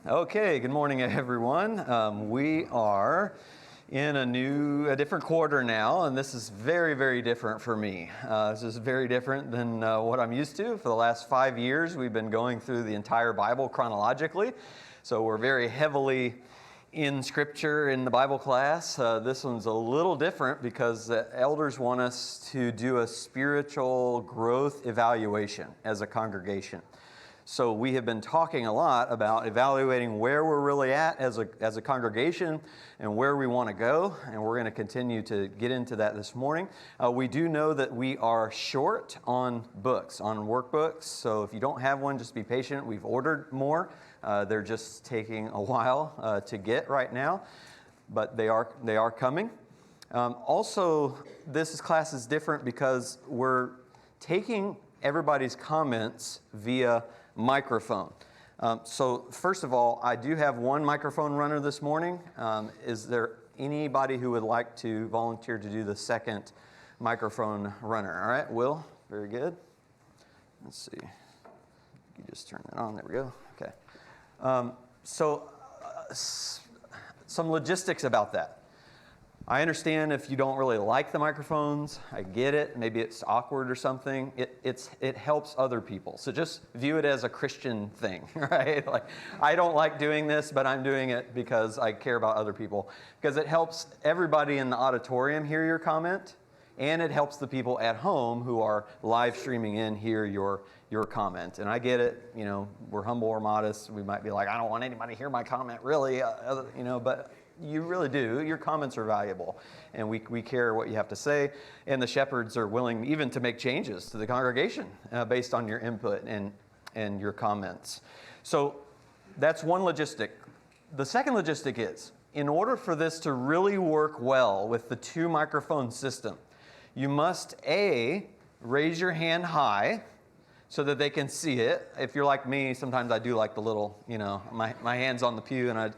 Okay, good morning, everyone. We are in a different quarter now, and this is very, very different for me. This is very different than what I'm used to. For the last 5 years, we've been going through the entire Bible chronologically, so we're very heavily in Scripture in the Bible class. This one's a little different because the elders want us to do a spiritual growth evaluation as a congregation. So we have been talking a lot about evaluating where we're really at as a congregation and where we want to go, and we're going to continue to get into that this morning. We do know that we are short on books, on workbooks, so if you don't have one, just be patient. We've ordered more. They're just taking a while to get right now, but they are coming. Also, this class is different because we're taking everybody's comments via microphone. So first of all, I do have one microphone runner this morning. Is there anybody who would like to volunteer to do the second microphone runner? All right, Will, very good. Let's see. You just turn that on. There we go. Okay. Some logistics about that. I understand if you don't really like the microphones. I get it. Maybe it's awkward or something. It helps other people. So just view it as a Christian thing, right? Like, I don't like doing this, but I'm doing it because I care about other people. Because it helps everybody in the auditorium hear your comment, and it helps the people at home who are live streaming in hear your comment. And I get it. You know, we're humble or modest. We might be like, I don't want anybody to hear my comment, really. But you really do. Your comments are valuable, and we care what you have to say. And the shepherds are willing even to make changes to the congregation based on your input and your comments. So that's one logistic. The second logistic is, in order for this to really work well with the two microphone system, you must A, raise your hand high so that they can see it. If you're like me, sometimes I do like the little, my hand's on the pew, and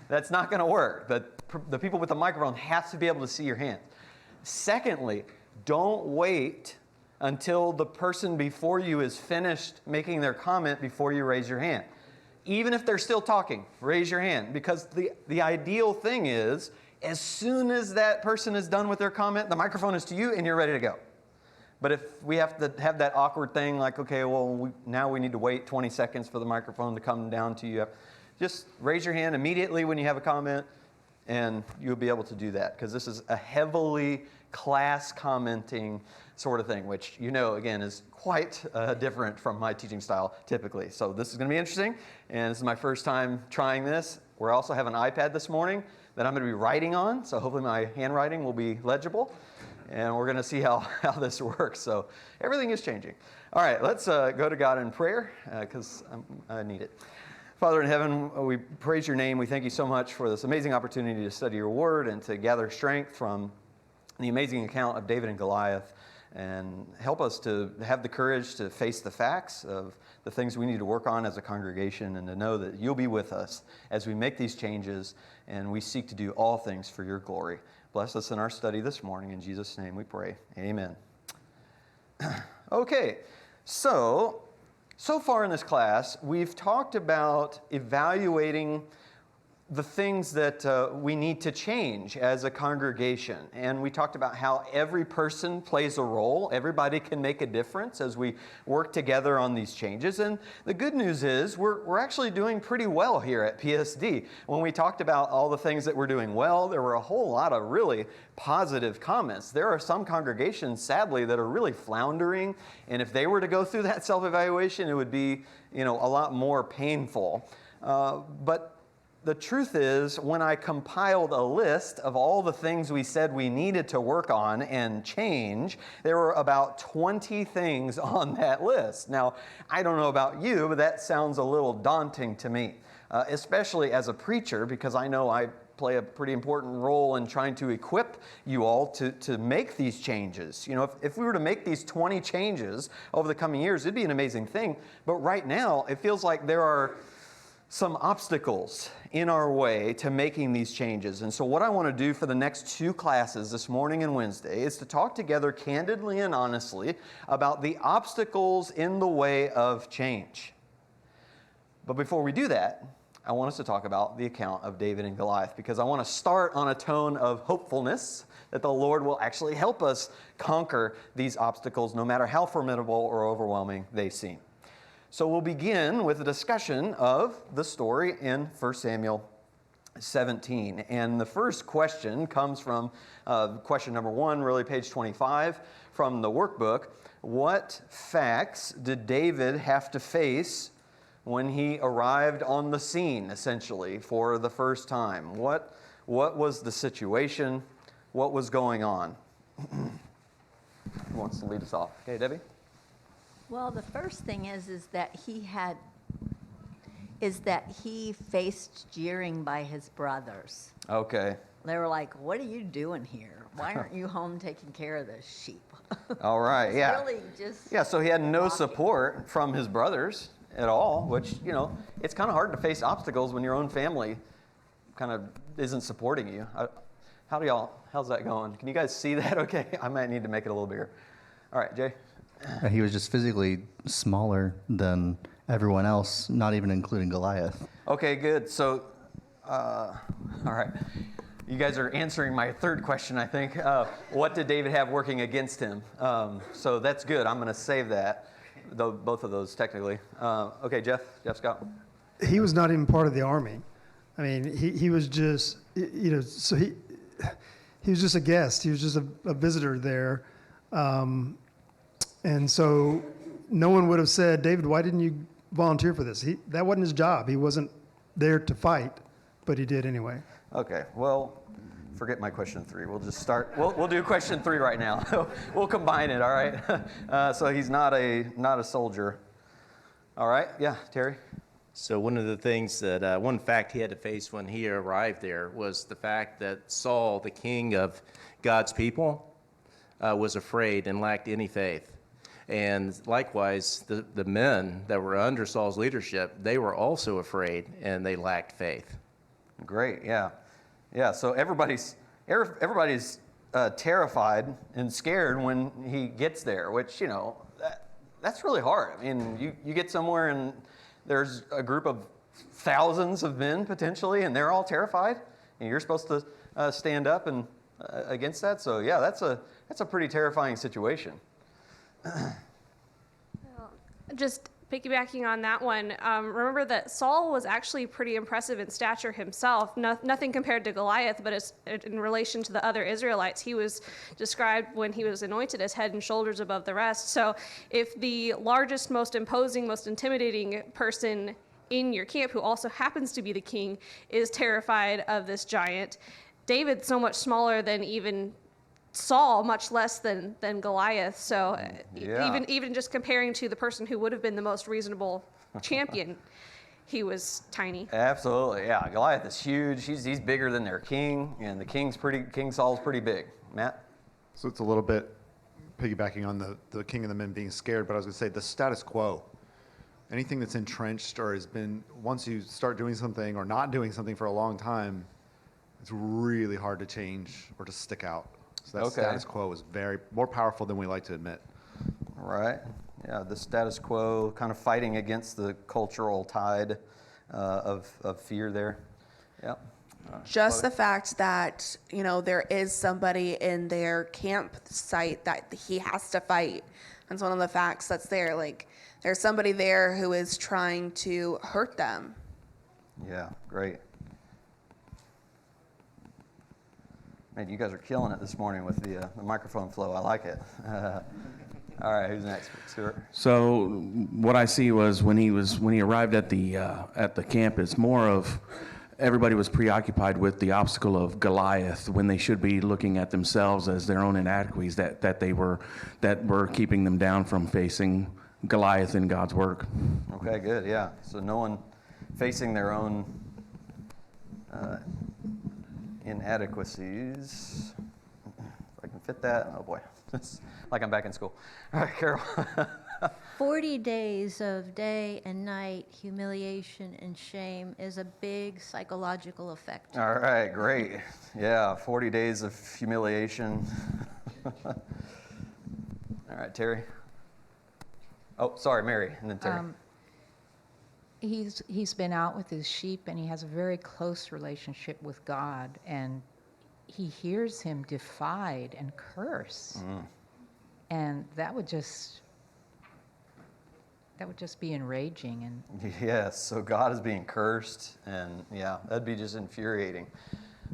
that's not going to work. The people with the microphone have to be able to see your hand. Secondly, don't wait until the person before you is finished making their comment before you raise your hand. Even if they're still talking, raise your hand. Because the ideal thing is, as soon as that person is done with their comment, the microphone is to you and you're ready to go. But if we have to have that awkward thing like, okay, well, now we need to wait 20 seconds for the microphone to come down to you, just raise your hand immediately when you have a comment, and you'll be able to do that, because this is a heavily class commenting sort of thing, which, again, is quite different from my teaching style typically. So this is going to be interesting, and this is my first time trying this. We also have an iPad this morning that I'm going to be writing on, so hopefully my handwriting will be legible, and we're going to see how this works. So everything is changing. All right, let's go to God in prayer, because I need it. Father in heaven, we praise your name. We thank you so much for this amazing opportunity to study your word and to gather strength from the amazing account of David and Goliath, and help us to have the courage to face the facts of the things we need to work on as a congregation, and to know that you'll be with us as we make these changes and we seek to do all things for your glory. Bless us in our study this morning. In Jesus' name we pray. Amen. Okay, so far in this class, we've talked about evaluating the things that we need to change as a congregation. And we talked about how every person plays a role. Everybody can make a difference as we work together on these changes. And the good news is we're actually doing pretty well here at PSD. When we talked about all the things that we're doing well, there were a whole lot of really positive comments. There are some congregations, sadly, that are really floundering. And if they were to go through that self-evaluation, it would be, a lot more painful. But the truth is, when I compiled a list of all the things we said we needed to work on and change, there were about 20 things on that list. Now, I don't know about you, but that sounds a little daunting to me, especially as a preacher, because I know I play a pretty important role in trying to equip you all to make these changes. If we were to make these 20 changes over the coming years, it'd be an amazing thing. But right now, it feels like there are some obstacles in our way to making these changes. And so what I want to do for the next two classes, this morning and Wednesday, is to talk together candidly and honestly about the obstacles in the way of change. But before we do that, I want us to talk about the account of David and Goliath, because I want to start on a tone of hopefulness that the Lord will actually help us conquer these obstacles, no matter how formidable or overwhelming they seem. So we'll begin with a discussion of the story in 1 Samuel 17. And the first question comes from question number 1, really page 25 from the workbook. What facts did David have to face when he arrived on the scene, essentially, for the first time? What was the situation? What was going on? Who wants to lead us off? Okay, Debbie? Well, the first thing is that he faced jeering by his brothers. Okay. They were like, "What are you doing here? Why aren't you home taking care of the sheep?" All right, yeah. Really just so he had no mocking. support from his brothers at all, which, it's kind of hard to face obstacles when your own family kind of isn't supporting you. How's that going? Can you guys see that okay? I might need to make it a little bigger. All right, Jay? He was just physically smaller than everyone else, not even including Goliath. Okay, good. So, all right. You guys are answering my third question, I think. What did David have working against him? So that's good. I'm going to save that, though both of those technically. Okay, Jeff Scott. He was not even part of the army. I mean, he was just, so he was just a guest. He was just a visitor there. And so no one would have said, "David, why didn't you volunteer for this?" That wasn't his job. He wasn't there to fight, but he did anyway. Okay, well, forget my question 3. We'll just start. We'll do question 3 right now. We'll combine it, all right? So he's not a soldier. All right, yeah, Terry? So one fact he had to face when he arrived there was the fact that Saul, the king of God's people, was afraid and lacked any faith. And likewise, the men that were under Saul's leadership, they were also afraid and they lacked faith. Great, yeah. Yeah, so everybody's terrified and scared when he gets there, which, that's really hard. I mean, you get somewhere and there's a group of thousands of men potentially, and they're all terrified, and you're supposed to stand up and against that. So yeah, that's a pretty terrifying situation. Just piggybacking on that one, remember that Saul was actually pretty impressive in stature himself. Nothing compared to Goliath, but in relation to the other Israelites, he was described when he was anointed as head and shoulders above the rest. So if the largest, most imposing, most intimidating person in your camp, who also happens to be the king, is terrified of this giant, David's so much smaller than even Saul, much less than Goliath. So yeah. even just comparing to the person who would have been the most reasonable champion, he was tiny. Absolutely, yeah. Goliath is huge. He's bigger than their king, and King Saul's pretty big. Matt? So it's a little bit piggybacking on the king and the men being scared, but I was going to say the status quo. Anything that's entrenched or has been, once you start doing something or not doing something for a long time, it's really hard to change or to stick out. So that status quo is more powerful than we like to admit. Right. Yeah, the status quo, kind of fighting against the cultural tide of fear there. Yeah. Just the fact that, there is somebody in their campsite that he has to fight. That's one of the facts that's there. Like, there's somebody there who is trying to hurt them. Yeah, great. Man, you guys are killing it this morning with the microphone flow. I like it. All right, who's next? Stuart. So what I see was when he arrived at the camp, it's more of everybody was preoccupied with the obstacle of Goliath when they should be looking at themselves as their own inadequacies that were keeping them down from facing Goliath in God's work. Okay, good. Yeah. So no one facing their own inadequacies. If I can fit that. Oh boy, it's like I'm back in school. All right, Carol. 40 days of day and night humiliation and shame is a big psychological effect. All right, great. Yeah, 40 days of humiliation. All right, Terry. Oh, sorry, Mary, and then Terry. He's been out with his sheep, and he has a very close relationship with God, and he hears him defied and curse, and that would just be enraging. And Yes, so God is being cursed, and yeah, that'd be just infuriating.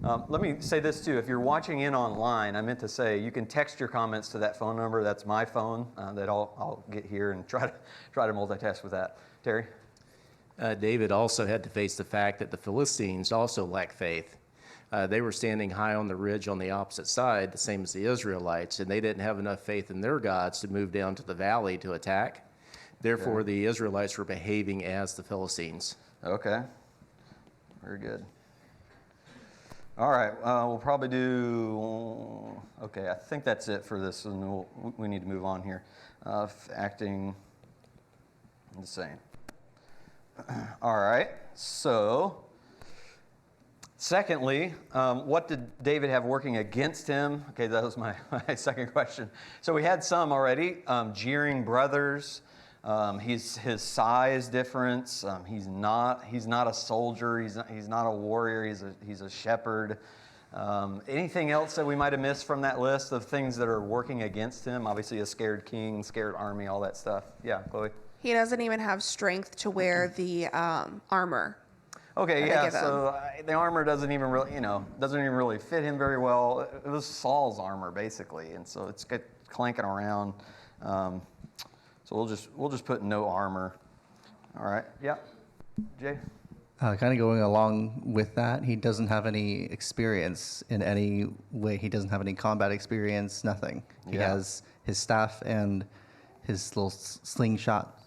Let me say this too. If you're watching in online, I meant to say you can text your comments to that phone number. That's my phone that I'll get here and try to multitask with that. Terry? David also had to face the fact that the Philistines also lacked faith. They were standing high on the ridge on the opposite side, the same as the Israelites, and they didn't have enough faith in their gods to move down to the valley to attack. Therefore, the Israelites were behaving as the Philistines. Okay. Very good. All right. We'll probably do. Okay, I think that's it for this, and we need to move on here. Acting the same. All right. So, secondly, what did David have working against him? Okay, that was my second question. So we had some already. Jeering brothers. His size difference. He's not a soldier. He's not a warrior. He's a shepherd. Anything else that we might have missed from that list of things that are working against him? Obviously, a scared king, scared army, all that stuff. Yeah, Chloe. He doesn't even have strength to wear the armor. Okay, yeah. So the armor doesn't even really fit him very well. It was Saul's armor basically, and so it's clanking around. So we'll just put no armor. All right. Yeah. Jay. Kind of going along with that, he doesn't have any experience in any way. He doesn't have any combat experience. Nothing. He has his staff and his little slingshot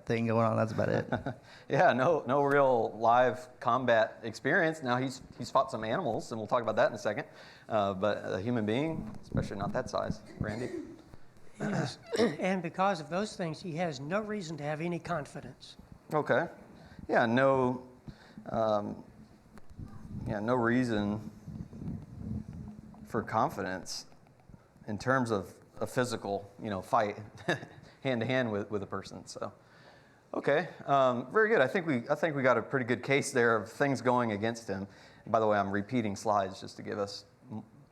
thing going on. That's about it. Yeah, no real live combat experience. Now he's fought some animals, and we'll talk about that in a second. But a human being, especially not that size. Randy? And because of those things, he has no reason to have any confidence. Okay. Yeah, no reason for confidence in terms of a physical, fight hand to hand with a person. So, okay, very good. I think we got a pretty good case there of things going against him. And by the way, I'm repeating slides just to give us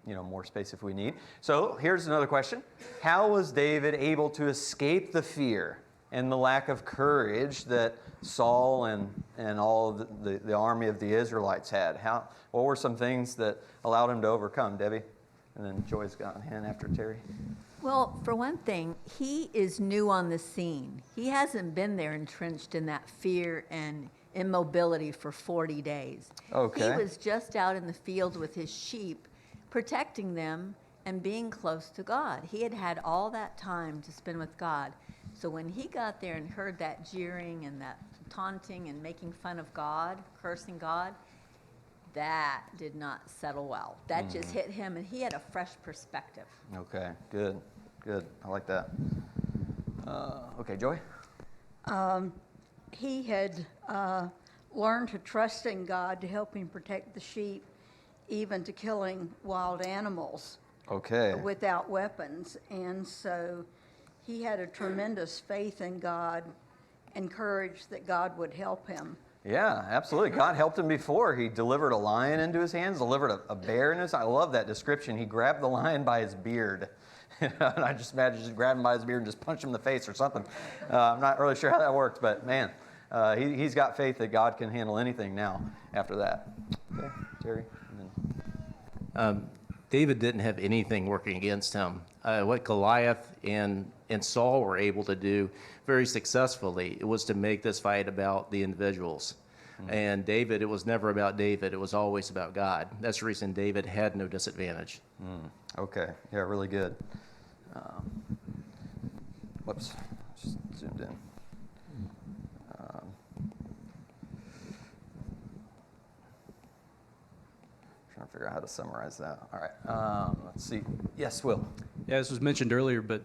more space if we need. So here's another question: how was David able to escape the fear and the lack of courage that Saul and all of the army of the Israelites had? What were some things that allowed him to overcome? Debbie? And then Joy's got a hand after Terry. Well, for one thing, he is new on the scene. He hasn't been there entrenched in that fear and immobility for 40 days. Okay. He was just out in the field with his sheep, protecting them and being close to God. He had had all that time to spend with God. So when he got there and heard that jeering and that taunting and making fun of God, cursing God, that did not settle well. That just hit him, and he had a fresh perspective. Okay, good. I like that. Okay, Joy? He had learned to trust in God to help him protect the sheep, even to killing wild animals without weapons. And so he had a tremendous faith in God and courage that God would help him. Yeah, absolutely. God helped him before. He delivered a lion into his hands, delivered a bear in his. I love that description. He grabbed the lion by his beard. And I just imagine just grabbing him by his beard and just punch him in the face or something. I'm not really sure how that works, but man, he's got faith that God can handle anything now after that. Okay, Terry? David didn't have anything working against him. What Goliath and Saul were able to do very successfully, it was to make this fight about the individuals. And David, it was never about David. It was always about God. That's the reason David had no disadvantage. Okay. Yeah, really good. Whoops. Just zoomed in. Trying to figure out how to summarize that. All right. Let's see. Yes, Will. Yeah, this was mentioned earlier, but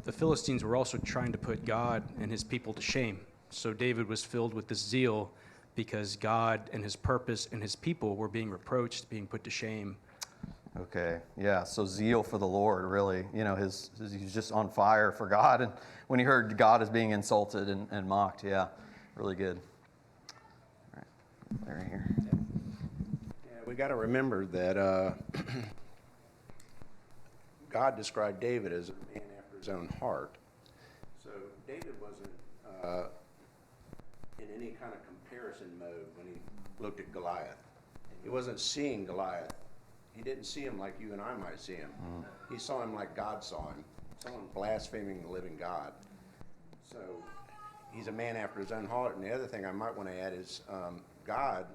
the Philistines were also trying to put God and his people to shame. So David was filled with this zeal because God and his purpose and his people were being reproached, being put to shame. Okay, yeah, so zeal for the Lord, really. He's just on fire for God. And when he heard God is being insulted and mocked, yeah, really good. Right here. Yeah, we got to remember that God described David as a man after his own heart. So David wasn't in any kind of comparison mode when he looked at Goliath. He wasn't seeing Goliath. He didn't see him like you and I might see him. He saw him like God saw him, someone blaspheming the living God. So he's a man after his own heart. And the other thing I might want to add is God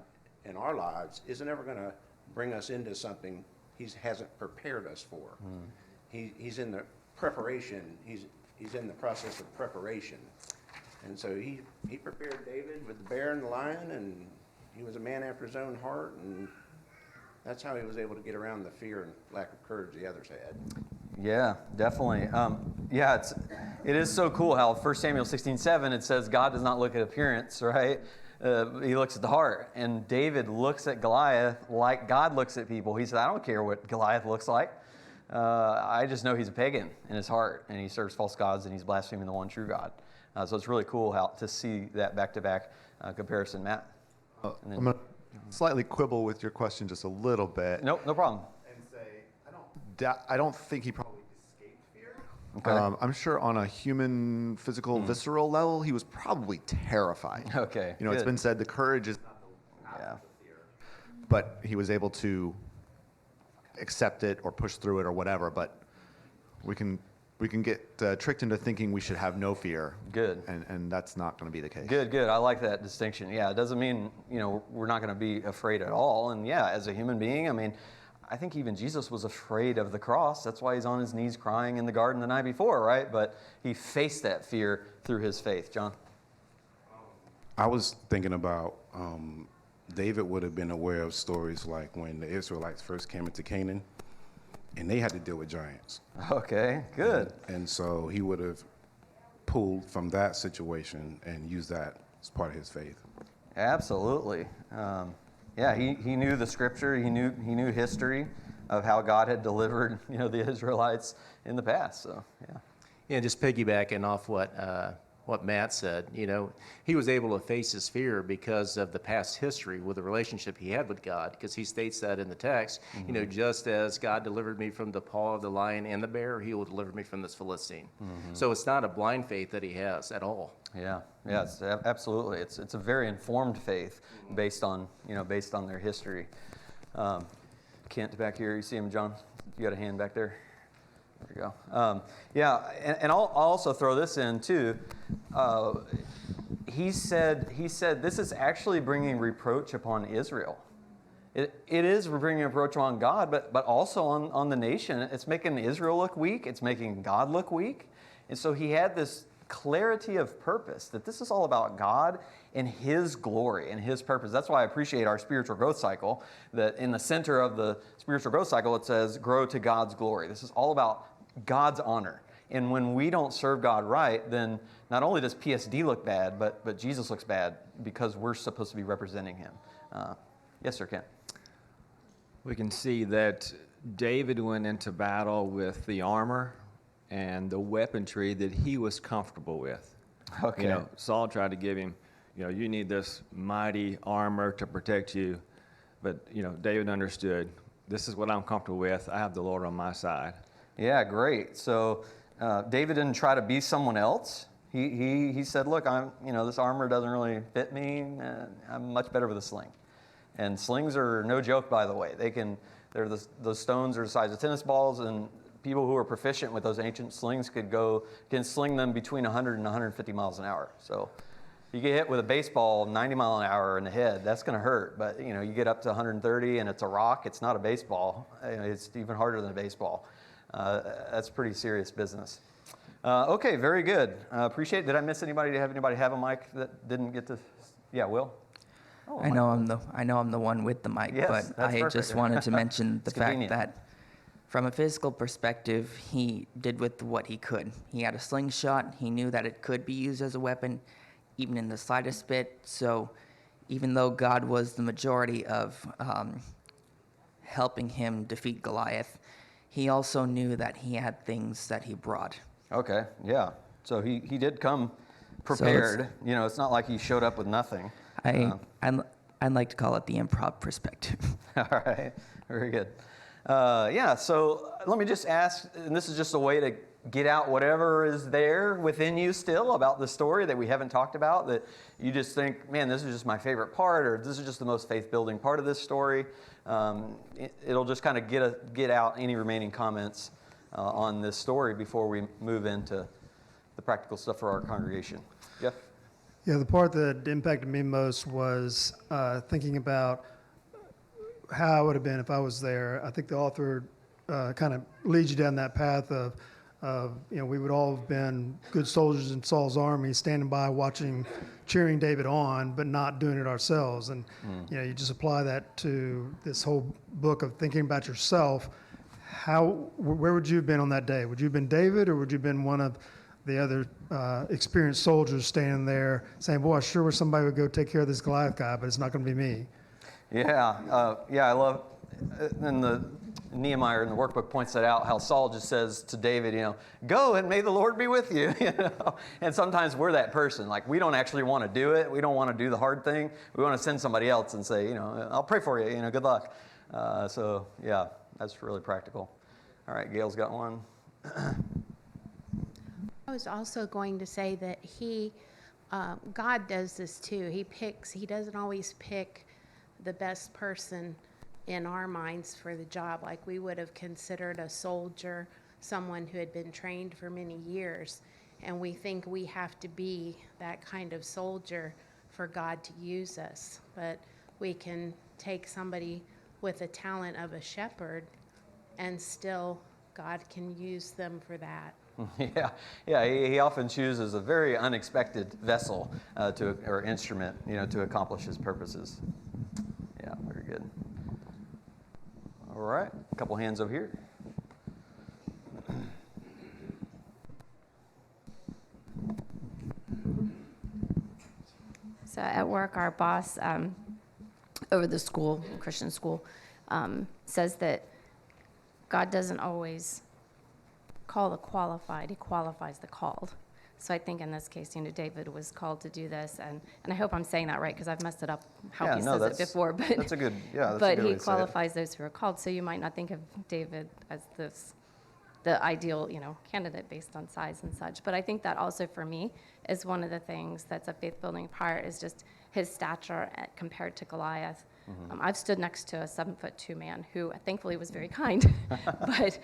in our lives isn't ever going to bring us into something he hasn't prepared us for. He's in the preparation. He's in the process of preparation. And so he prepared David with the bear and the lion, and he was a man after his own heart, and that's how he was able to get around the fear and lack of courage the others had. Yeah, definitely. It is so cool how 1 Samuel 16:7 it says God does not look at appearance, right? He looks at the heart. And David looks at Goliath like God looks at people. He said, I don't care what Goliath looks like. I just know he's a pagan in his heart, and he serves false gods, and he's blaspheming the one true God. So it's really cool to see that back-to-back comparison, Matt. I'm going to slightly quibble with your question just a little bit. Nope, no problem. And say, I don't think he probably escaped fear. Okay. I'm sure on a human, physical, visceral level, he was probably terrified. Okay, You know, it's good. been said the courage is not the absence of fear, but he was able to accept it or push through it or whatever. But we can get tricked into thinking we should have no fear. Good. And that's not going to be the case. Good. I like that distinction. Yeah, it doesn't mean, we're not going to be afraid at all. And yeah, as a human being, I think even Jesus was afraid of the cross. That's why he's on his knees crying in the garden the night before, right? But he faced that fear through his faith. John? I was thinking about David would have been aware of stories like when the Israelites first came into Canaan, and they had to deal with giants. Okay, good. And so he would have pulled from that situation and used that as part of his faith. Absolutely. He knew the scripture. He knew history of how God had delivered, the Israelites in the past. So, yeah. Yeah, just piggybacking off what Matt said, he was able to face his fear because of the past history with the relationship he had with God, because he states that in the text, just as God delivered me from the paw of the lion and the bear, he will deliver me from this Philistine. So it's not a blind faith that he has at all. Yeah, it's, absolutely. It's a very informed faith based on their history. Kent back here, you see him, John? You got a hand back there? There you go. And I'll also throw this in too. He said this is actually bringing reproach upon Israel. It is bringing reproach on God, but also on the nation. It's making Israel look weak. It's making God look weak. And so he had this clarity of purpose, that this is all about God and his glory and his purpose. That's why I appreciate our spiritual growth cycle, that in the center of the spiritual growth cycle, it says, grow to God's glory. This is all about God's honor. And when we don't serve God right, then not only does PSD look bad, but Jesus looks bad because we're supposed to be representing him. Yes, sir, Kent. We can see that David went into battle with the armor and the weaponry that he was comfortable with. Okay. Saul tried to give him, you need this mighty armor to protect you. But, David understood, this is what I'm comfortable with. I have the Lord on my side. Yeah, great. So David didn't try to be someone else. He said, look, this armor doesn't really fit me. I'm much better with a sling. And slings are no joke, by the way. Those stones are the size of tennis balls, and people who are proficient with those ancient slings can sling them between 100 and 150 miles an hour. So you get hit with a baseball 90 mile an hour in the head, that's going to hurt. But you get up to 130 and it's a rock, it's not a baseball. It's even harder than a baseball. That's pretty serious business. Okay, very good. Appreciate it. Did I miss anybody? Did anybody have a mic that didn't get to? Yeah, Will? Oh, I know I'm the one with the mic, yes, but I perfect. just wanted to mention the fact convenient. that from a physical perspective, he did with what he could. He had a slingshot. He knew that it could be used as a weapon, even in the slightest bit. So even though God was the majority of helping him defeat Goliath, he also knew that he had things that he brought. Okay, yeah. So he did come prepared. So it's not like he showed up with nothing. I'd like to call it the improv perspective. All right, very good. Yeah, so let me just ask, and this is just a way to get out whatever is there within you still about the story that we haven't talked about, that you just think, man, this is just my favorite part, or this is just the most faith-building part of this story. It'll just kind of get out any remaining comments on this story before we move into the practical stuff for our congregation. Jeff? Yeah, the part that impacted me most was thinking about how I would have been if I was there. I think the author kind of leads you down that path of, we would all have been good soldiers in Saul's army, standing by, watching, cheering David on, but not doing it ourselves. And you just apply that to this whole book of thinking about yourself. Where would you have been on that day? Would you have been David, or would you have been one of the other experienced soldiers standing there saying, boy, I sure wish somebody would go take care of this Goliath guy, but it's not going to be me? Yeah, I love, and the Nehemiah in the workbook points that out, how Saul just says to David, go and may the Lord be with you. And sometimes we're that person. Like, we don't actually want to do it. We don't want to do the hard thing. We want to send somebody else and say, I'll pray for you. Good luck. So yeah, that's really practical. All right, Gail's got one. I was also going to say that God does this too. He doesn't always pick the best person in our minds for the job. Like, we would have considered a soldier someone who had been trained for many years, and we think we have to be that kind of soldier for God to use us. But we can take somebody with the talent of a shepherd, and still God can use them for that. Yeah. He often chooses a very unexpected vessel or instrument, to accomplish his purposes. Yeah, very good. All right, a couple hands over here. So at work, our boss over the school, Christian school, says that God doesn't always call the qualified, he qualifies the called. So I think in this case, David was called to do this, and I hope I'm saying that right, because I've messed it up how he says it before. But that's a good, that's but a good way he to say it. qualifies those who are called. So you might not think of David as the ideal, candidate based on size and such. But I think that also for me is one of the things that's a faith-building part, is just his stature compared to Goliath. I've stood next to a 7'2" man who thankfully was very kind, but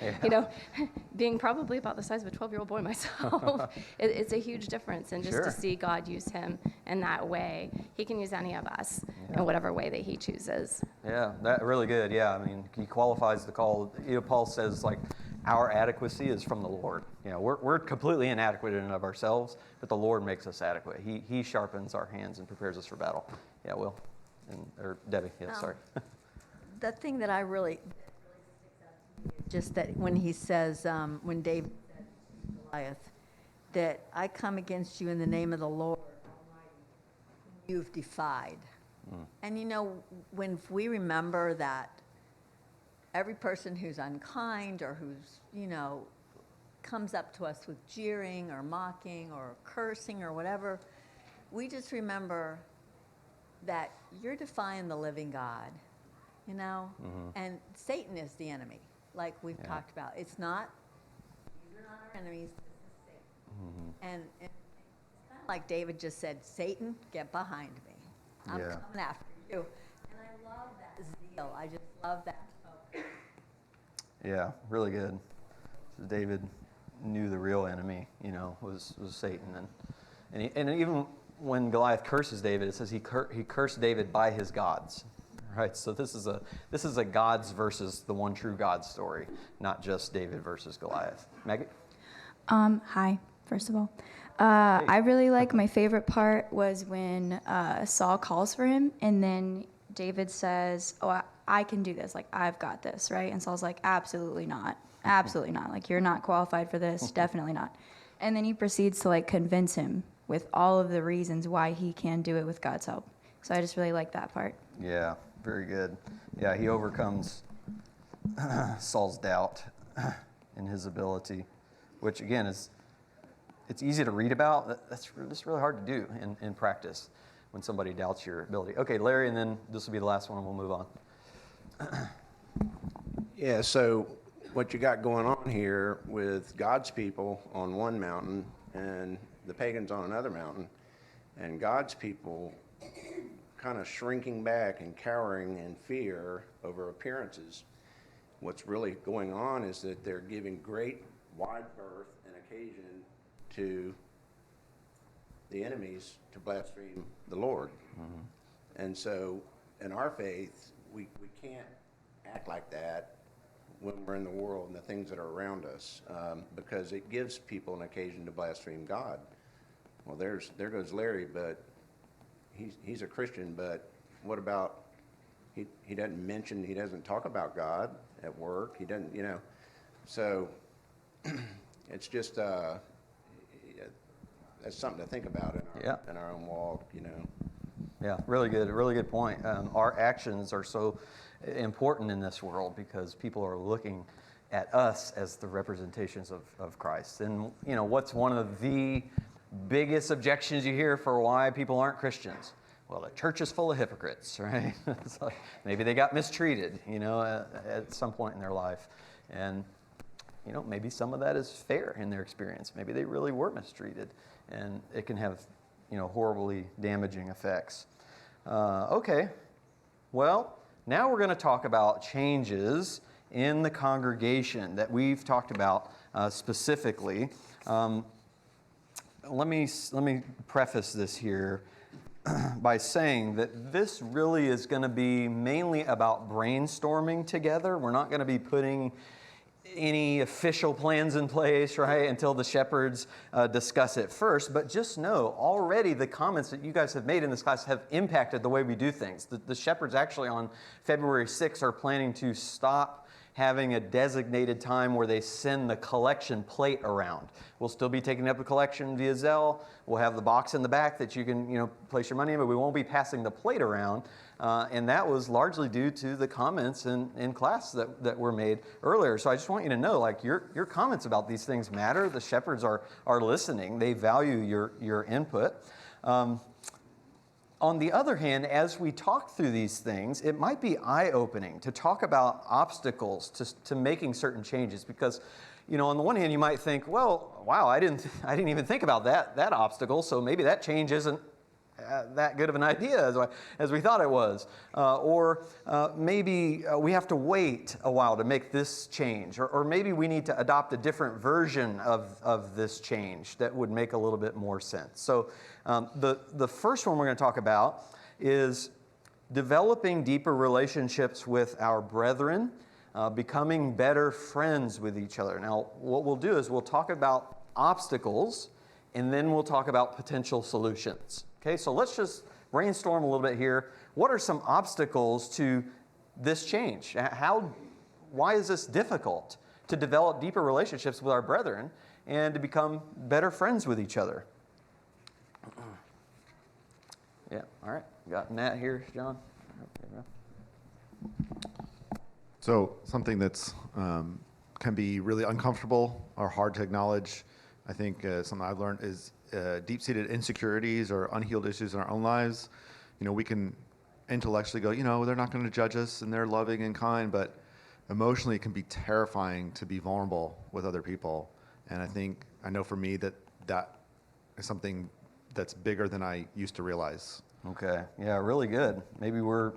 being probably about the size of a 12-year-old boy myself, it's a huge difference. And just to see God use him in that way, he can use any of us in whatever way that he chooses. Yeah, that really good. Yeah, I mean, he qualifies the call. Paul says, like, our adequacy is from the Lord. We're completely inadequate in and of ourselves, but the Lord makes us adequate. He sharpens our hands and prepares us for battle. Yeah, Will. Or Debbie, sorry. The thing that I really just that when he says, when David said to Goliath, that I come against you in the name of the Lord Almighty, whom you've defied. And when we remember that every person who's unkind or who's, comes up to us with jeering or mocking or cursing or whatever, we just remember that you're defying the living God, and Satan is the enemy, like we've talked about. It's not, these are not our enemies, this is Satan. And it's kind of like David just said, Satan, get behind me. I'm coming after you. And I love that zeal. I just love that hope. Yeah, really good. So David knew the real enemy, was Satan. And even when Goliath curses David, it says he cursed David by his gods, right? So this is a gods versus the one true God story, not just David versus Goliath. Maggie? Hi, first of all. I really like, my favorite part was when Saul calls for him, and then David says, oh, I can do this, like, I've got this, right? And Saul's like, absolutely not, like, you're not qualified for this, definitely not. And then he proceeds to, like, convince him with all of the reasons why he can do it with God's help. So I just really like that part. Yeah, very good. Yeah, he overcomes Saul's doubt in his ability, which again it's easy to read about. That's really hard to do in practice. when somebody doubts your ability. Okay, Larry, and then this will be the last one, and we'll move on. Yeah, so what you got going on here with God's people on one mountain and the pagans on another mountain, and God's people kind of shrinking back and cowering in fear over appearances. What's really going on is that they're giving great wide berth and occasion to the enemies to blaspheme the Lord. Mm-hmm. And so in our faith, we can't act like that when we're in the world and the things that are around us, because it gives people an occasion to blaspheme God. Well, there goes Larry, but he's a Christian, but what about, he doesn't talk about God at work, he doesn't, so it's just, that's something to think about in our own walk, Yeah, really good point. Our actions are so important in this world because people are looking at us as the representations of Christ. And, what's one of the biggest objections you hear for why people aren't Christians? Well, the church is full of hypocrites, right? It's like maybe they got mistreated, at some point in their life. And, maybe some of that is fair in their experience. Maybe they really were mistreated, and it can have, horribly damaging effects. Okay, well, now we're going to talk about changes in the congregation that we've talked about specifically. Let me preface this here by saying that this really is going to be mainly about brainstorming together. We're not going to be putting any official plans in place, right, until the shepherds discuss it first. But just know, already the comments that you guys have made in this class have impacted the way we do things. The shepherds actually on February 6th are planning to stop having a designated time where they send the collection plate around. We'll still be taking up the collection via Zelle. We'll have the box in the back that you can, place your money in, but we won't be passing the plate around. And that was largely due to the comments in class that were made earlier. So I just want you to know, your comments about these things matter. The shepherds are listening. They value your input. On the other hand, as we talk through these things, it might be eye-opening to talk about obstacles to making certain changes because, on the one hand, you might think, well, wow, I didn't even think about that obstacle, so maybe that change isn't that good of an idea as we thought it was. Or maybe we have to wait a while to make this change. Or maybe we need to adopt a different version of this change that would make a little bit more sense. So the first one we're going to talk about is developing deeper relationships with our brethren, becoming better friends with each other. Now, what we'll do is we'll talk about obstacles, and then we'll talk about potential solutions. Okay, so let's just brainstorm a little bit here. What are some obstacles to this change? Why is this difficult to develop deeper relationships with our brethren and to become better friends with each other? Yeah, all right. Got Matt here, John. So something that's can be really uncomfortable or hard to acknowledge, I think something I've learned is deep-seated insecurities or unhealed issues in our own lives. We can intellectually go, they're not going to judge us and they're loving and kind, but emotionally it can be terrifying to be vulnerable with other people. And I know for me that is something that's bigger than I used to realize. Okay, yeah, really good. Maybe we're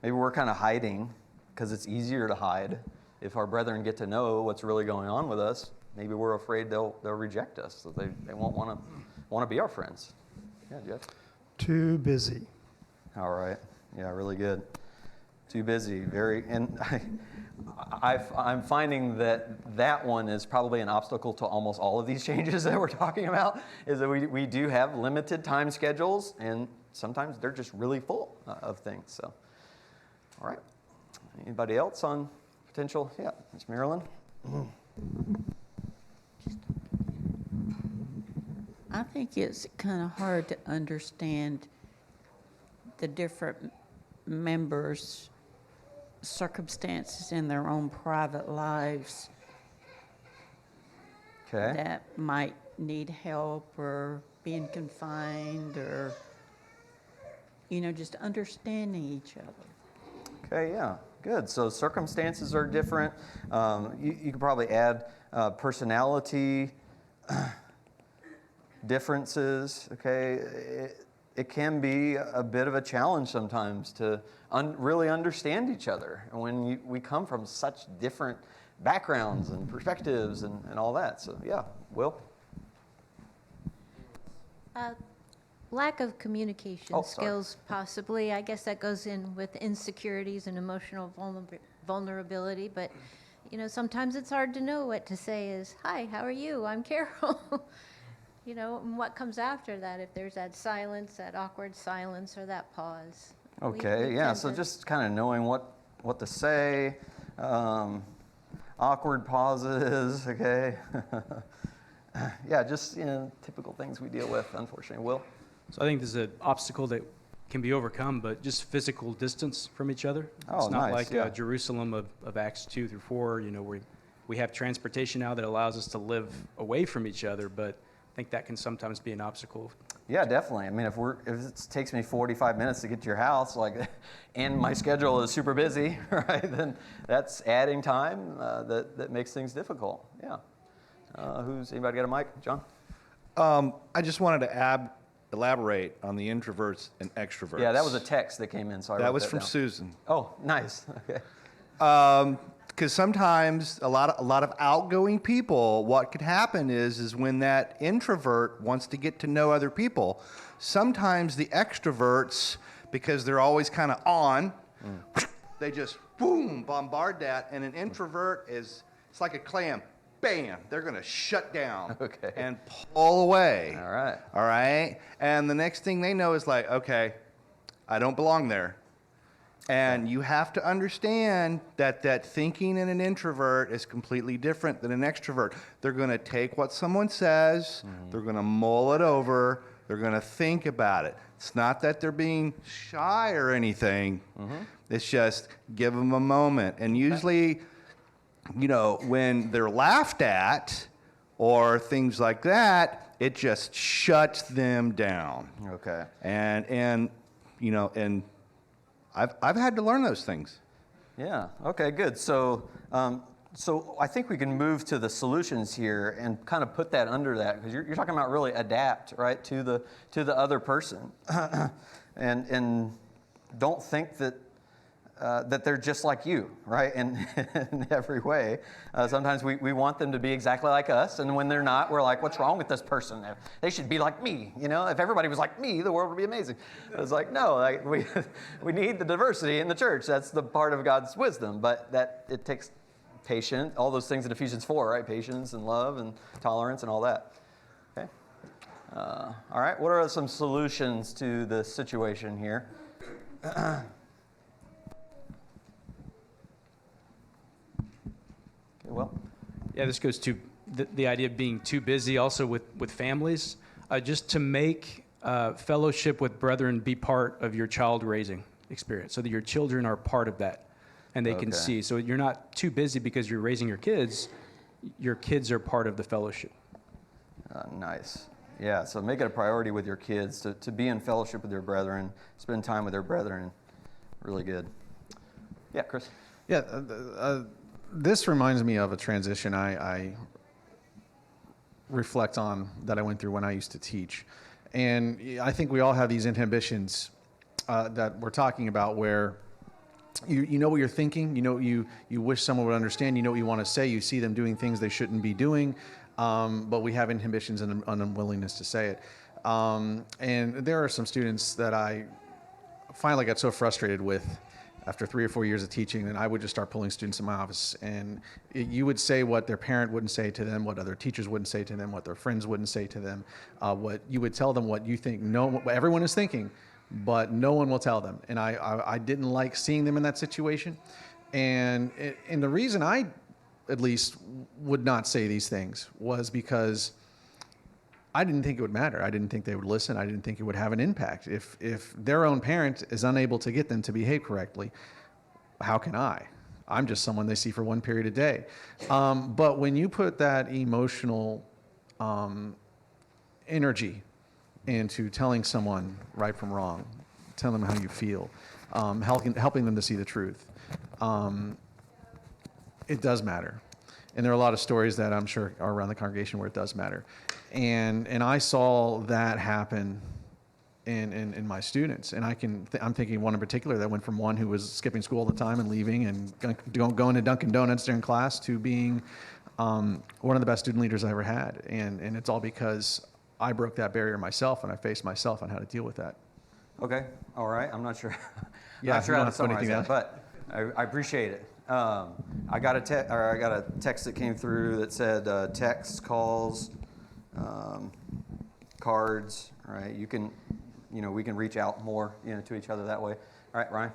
kind of hiding because it's easier to hide if our brethren get to know what's really going on with us. Maybe we're afraid they'll reject us, so they won't want to be our friends. Yeah, Jeff? Too busy. All right. Yeah, really good. Too busy. And I'm finding that one is probably an obstacle to almost all of these changes that we're talking about, is that we do have limited time schedules, and sometimes they're just really full of things. So, all right. Anybody else on potential? Yeah, Ms. Marilyn. I think it's kind of hard to understand the different members' circumstances in their own private lives that might need help or being confined or just understanding each other. Okay, yeah, good. So circumstances are different. You could probably add personality differences, okay? It can be a bit of a challenge sometimes to really understand each other when we come from such different backgrounds and perspectives and all that. So, yeah, Will? Lack of communication Oh, sorry. skills, possibly. I guess that goes in with insecurities and emotional vulnerability. But, sometimes it's hard to know what to say is, hi, how are you? I'm Carol. And what comes after that, if there's that silence, that awkward silence, or that pause. Okay, yeah, so just kind of knowing what to say, awkward pauses, okay? Yeah, just, typical things we deal with, unfortunately. Will? So I think there's an obstacle that can be overcome, but just physical distance from each other. Oh, it's not nice, like Jerusalem of Acts 2 through 4, where we have transportation now that allows us to live away from each other, but I think that can sometimes be an obstacle. Yeah, definitely. I mean, if it takes me 45 minutes to get to your house, and my schedule is super busy, right? Then that's adding time that makes things difficult. Yeah. Anybody got a mic, John? I just wanted to elaborate on the introverts and extroverts. Yeah, that was a text that came in, so that was from down. Susan. Oh, nice. Okay. Because sometimes a lot of outgoing people, what could happen is when that introvert wants to get to know other people, sometimes the extroverts, because they're always kind of on, they just boom bombard that, and an introvert it's like a clam. Bam, they're going to shut down and pull away. All right. All right. And the next thing they know is like, okay, I don't belong there. And you have to understand that thinking in an introvert is completely different than an extrovert. They're going to take what someone says, they're going to mull it over, they're going to think about it. It's not that they're being shy or anything. It's just give them a moment. And usually, when they're laughed at or things like that, it just shuts them down. Okay. And I've had to learn those things. Yeah. Okay. Good. So I think we can move to the solutions here and kind of put that under that, because you're talking about really adapt, right, to the other person, and don't think that they're just like you, right, in every way. Sometimes we want them to be exactly like us, and when they're not, we're like, what's wrong with this person? They should be like me, If everybody was like me, the world would be amazing. It's like, no, we need the diversity in the church. That's the part of God's wisdom, but it takes patience, all those things in Ephesians 4, right? Patience and love and tolerance and all that. Okay. All right, what are some solutions to the situation here? Well, yeah, this goes to the idea of being too busy also with families, just to make fellowship with brethren be part of your child raising experience, so that your children are part of that and they can see. So you're not too busy because you're raising your kids are part of the fellowship. Nice. Yeah, so make it a priority with your kids to be in fellowship with their brethren, spend time with their brethren. Really good. Yeah, Chris? Yeah, this reminds me of a transition I reflect on that I went through when I used to teach. And I think we all have these inhibitions that we're talking about, where you know what you're thinking, you wish someone would understand, you know what you want to say, you see them doing things they shouldn't be doing, but we have inhibitions and an unwillingness to say it. And there are some students that I finally got so frustrated with after 3 or 4 years of teaching, and I would just start pulling students in my office, and you would say what their parent wouldn't say to them, what other teachers wouldn't say to them, what their friends wouldn't say to them, what you would tell them what you think what everyone is thinking, but no one will tell them. And I didn't like seeing them in that situation. And the reason I, at least, would not say these things was because I didn't think it would matter. I didn't think they would listen. I didn't think it would have an impact. If their own parent is unable to get them to behave correctly, how can I? I'm just someone they see for one period a day. But when you put that emotional energy into telling someone right from wrong, telling them how you feel, helping them to see the truth. It does matter. And there are a lot of stories that I'm sure are around the congregation where it does matter. And I saw that happen in my students. And I'm thinking of one in particular that went from one who was skipping school all the time and leaving and going to Dunkin' Donuts during class to being one of the best student leaders I ever had. And it's all because I broke that barrier myself and I faced myself on how to deal with that. Okay, all right. I'm not sure. Yeah, not sure you how don't to have to put summarize anything that, but I appreciate it. I got a text that came through that said texts, calls, cards. Right, we can reach out more, to each other that way. All right, Ryan.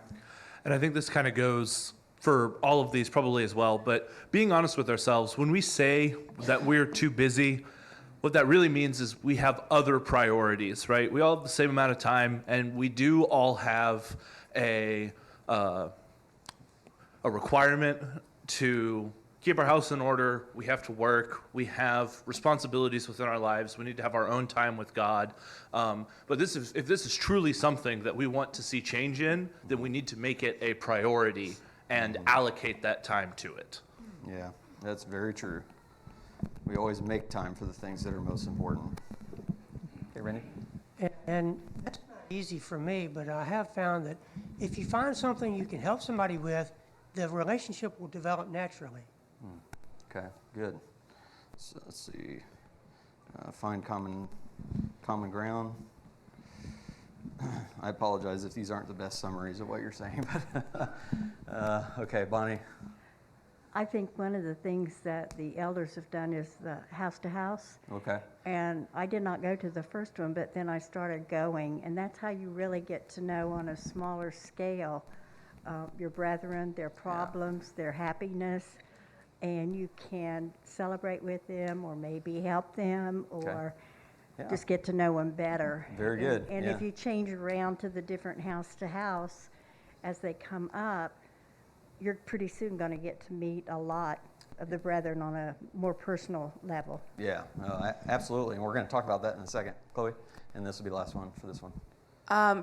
And I think this kind of goes for all of these probably as well. But being honest with ourselves, when we say that we're too busy, what that really means is we have other priorities, right? We all have the same amount of time, and we do all have a requirement to keep our house in order. We have to work. We have responsibilities within our lives. We need to have our own time with God. But if this is truly something that we want to see change in, then we need to make it a priority and allocate that time to it. Yeah, that's very true. We always make time for the things that are most important. Okay, Randy? And that's not easy for me, but I have found that if you find something you can help somebody with, the relationship will develop naturally. Okay, good. So let's see. Find common ground. I apologize if these aren't the best summaries of what you're saying, but okay, Bonnie. I think one of the things that the elders have done is the house to house. Okay. And I did not go to the first one, but then I started going, and that's how you really get to know on a smaller scale your brethren, their problems, their happiness, and you can celebrate with them or maybe help them or just get to know them better. Very good. And if you change around to the different house to house as they come up, you're pretty soon going to get to meet a lot of the brethren on a more personal level. Yeah, absolutely. And we're going to talk about that in a second. Chloe, and this will be the last one for this one.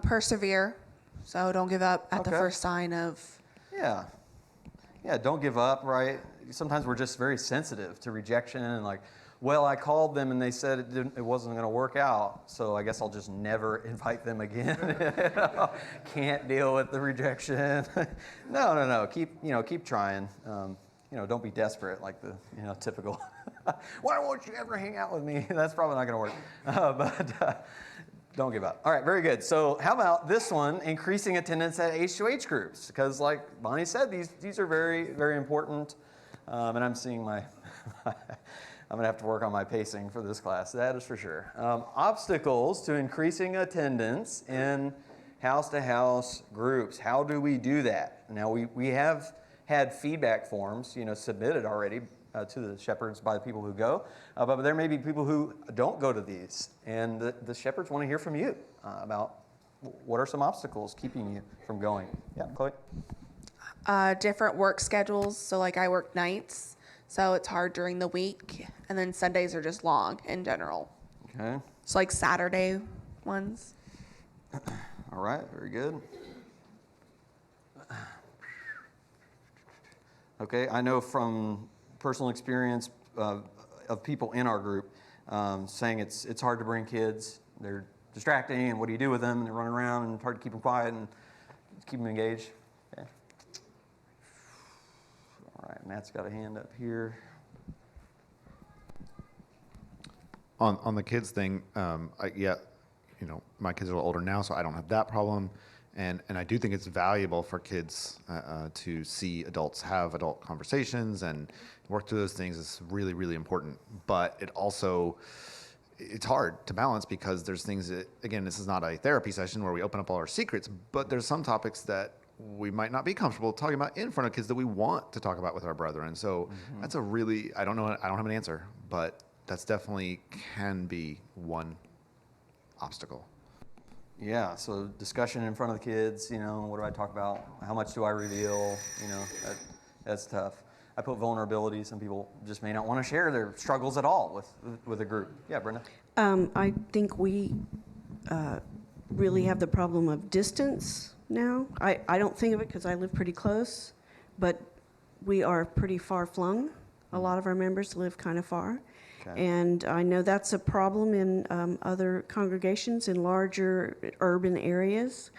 Persevere. So don't give up at the first sign of... Yeah, don't give up, right? Sometimes we're just very sensitive to rejection and like, well, I called them and they said it wasn't going to work out, so I guess I'll just never invite them again. Can't deal with the rejection. No. Keep trying. Don't be desperate like the typical. Why won't you ever hang out with me? That's probably not going to work. But don't give up. All right, very good. So how about this one? Increasing attendance at H2H groups, because like Bonnie said, these are very, very important. And I'm seeing I'm going to have to work on my pacing for this class, that is for sure. Obstacles to increasing attendance in house-to-house groups. How do we do that? Now, we have had feedback forms, submitted already to the shepherds by the people who go, but there may be people who don't go to these, and the shepherds want to hear from you about what are some obstacles keeping you from going. Yeah, Chloe? Different work schedules. So like I work nights, so it's hard during the week, and then Sundays are just long in general. Okay. So like Saturday ones. All right, very good. Okay, I know from personal experience of people in our group saying it's hard to bring kids. They're distracting, and what do you do with them? And they're running around, and it's hard to keep them quiet and keep them engaged. Okay. All right, Matt's got a hand up here. On the kids thing, my kids are a little older now, so I don't have that problem. And I do think it's valuable for kids to see adults have adult conversations and work through those things. It's really, really important. But it's hard to balance because there's things that, again, this is not a therapy session where we open up all our secrets, but there's some topics that we might not be comfortable talking about in front of kids that we want to talk about with our brethren. So that's a really, I don't have an answer, but that's definitely can be one obstacle. Yeah, so discussion in front of the kids, what do I talk about? How much do I reveal? That's tough. I put vulnerability. Some people just may not want to share their struggles at all with a group. Yeah, Brenda? I think we really have the problem of distance now. I don't think of it because I live pretty close, but we are pretty far flung. A lot of our members live kind of far. Okay. And I know that's a problem in other congregations in larger urban areas.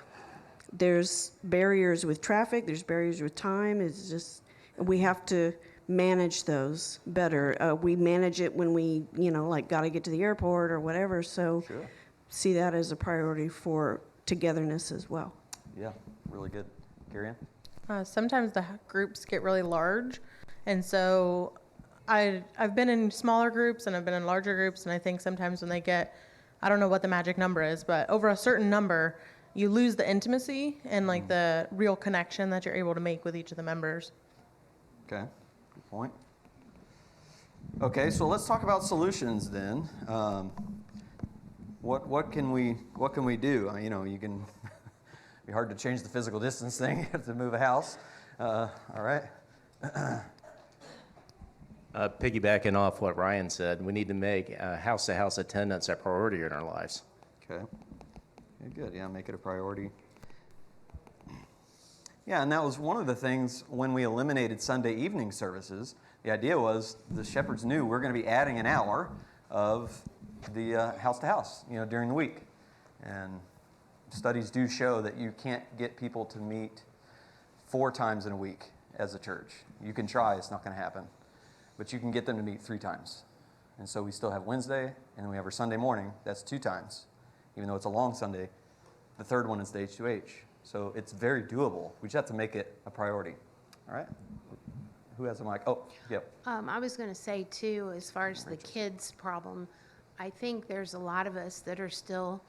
There's barriers with traffic, there's barriers with time. It's just, we have to manage those better. We manage it when we, like got to get to the airport or whatever. So Sure. see that as a priority for togetherness as well. Yeah, really good. Carrie Ann? Sometimes the groups get really large, and so I've been in smaller groups and I've been in larger groups, and I think sometimes when they get, I don't know what the magic number is, but over a certain number, you lose the intimacy and like the real connection that you're able to make with each of the members. Okay, good point. Okay, so let's talk about solutions then. What can we do? You can be hard to change the physical distance thing. You have to move a house. All right. Piggybacking off what Ryan said, we need to make house-to-house attendance a priority in our lives. Okay. Good. Yeah, make it a priority. Yeah, and that was one of the things when we eliminated Sunday evening services. The idea was the shepherds knew we're going to be adding an hour of the house-to-house, during the week. And studies do show that you can't get people to meet 4 times in a week as a church. You can try, it's not going to happen. But you can get them to meet 3 times. And so we still have Wednesday, and then we have our Sunday morning. That's 2 times. Even though it's a long Sunday, the third one is the H2H. So it's very doable. We just have to make it a priority. All right? Who has a mic? Oh, yep. I was going to say, too, as far as the kids problem, I think there's a lot of us that are still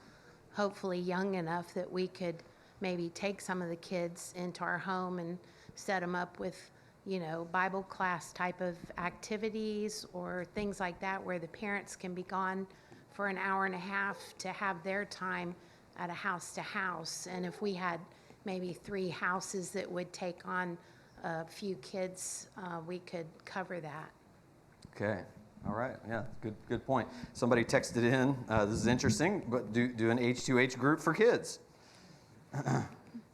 hopefully young enough that we could maybe take some of the kids into our home and set them up with, Bible class type of activities or things like that where the parents can be gone for an hour and a half to have their time at a house-to-house. And if we had maybe 3 houses that would take on a few kids, we could cover that. Okay. All right. Yeah, good point. Somebody texted in, this is interesting, but do an H2H group for kids.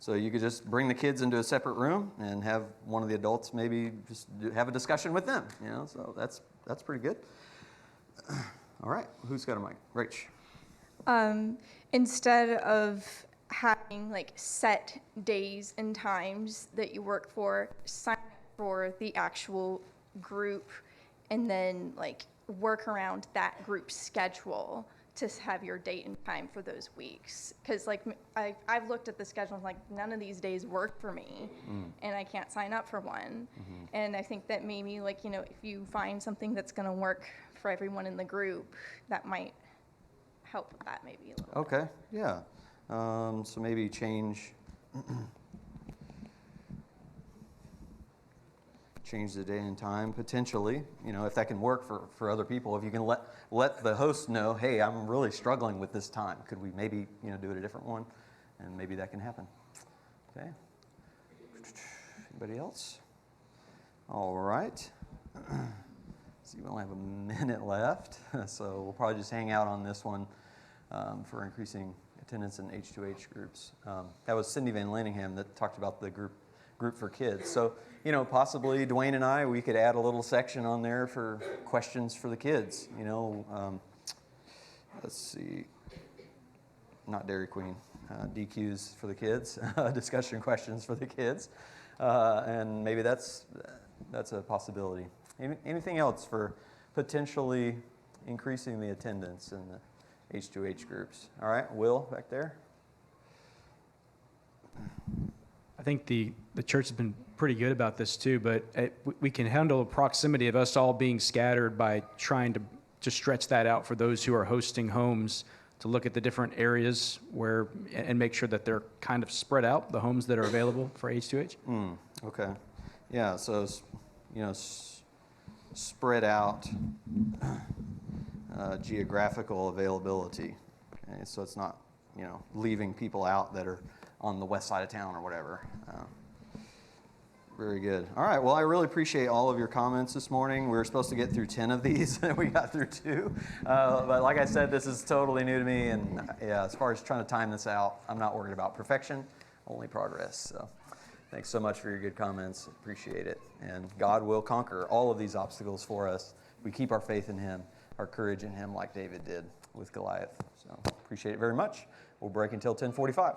So you could just bring the kids into a separate room and have one of the adults maybe just have a discussion with them. So that's pretty good. All right. Who's got a mic? Rach. Instead of having set days and times that you work for, sign up for the actual group and then work around that group schedule to have your date and time for those weeks. Because I've looked at the schedule and none of these days work for me and I can't sign up for one. Mm-hmm. And I think that maybe if you find something that's going to work for everyone in the group, that might help with that maybe a little Okay, yeah. So maybe change the day and time potentially. If that can work for other people. If you can let the host know, hey, I'm really struggling with this time. Could we maybe do it a different one, and maybe that can happen. Okay. Anybody else? All right. So we only have a minute left, so we'll probably just hang out on this one for increasing attendance in H2H groups. That was Cindy Van Laningham that talked about the group for kids. So, possibly Dwayne and I, we could add a little section on there for questions for the kids. Let's see, not Dairy Queen, DQs for the kids, discussion questions for the kids, and maybe that's a possibility. Anything else for potentially increasing the attendance in the H2H groups? All right, Will, back there. I think the church has been pretty good about this too, but we can handle the proximity of us all being scattered by trying to stretch that out for those who are hosting homes, to look at the different areas and make sure that they're kind of spread out, the homes that are available for H2H. Okay. Yeah, so, spread out geographical availability. Okay, so it's not, leaving people out that are on the west side of town or whatever. Very good. All right. Well, I really appreciate all of your comments this morning. We were supposed to get through 10 of these, and we got through 2. But like I said, this is totally new to me. And yeah, as far as trying to time this out, I'm not worried about perfection, only progress. So thanks so much for your good comments. Appreciate it. And God will conquer all of these obstacles for us. We keep our faith in Him, our courage in Him, like David did with Goliath. So appreciate it very much. We'll break until 10:45.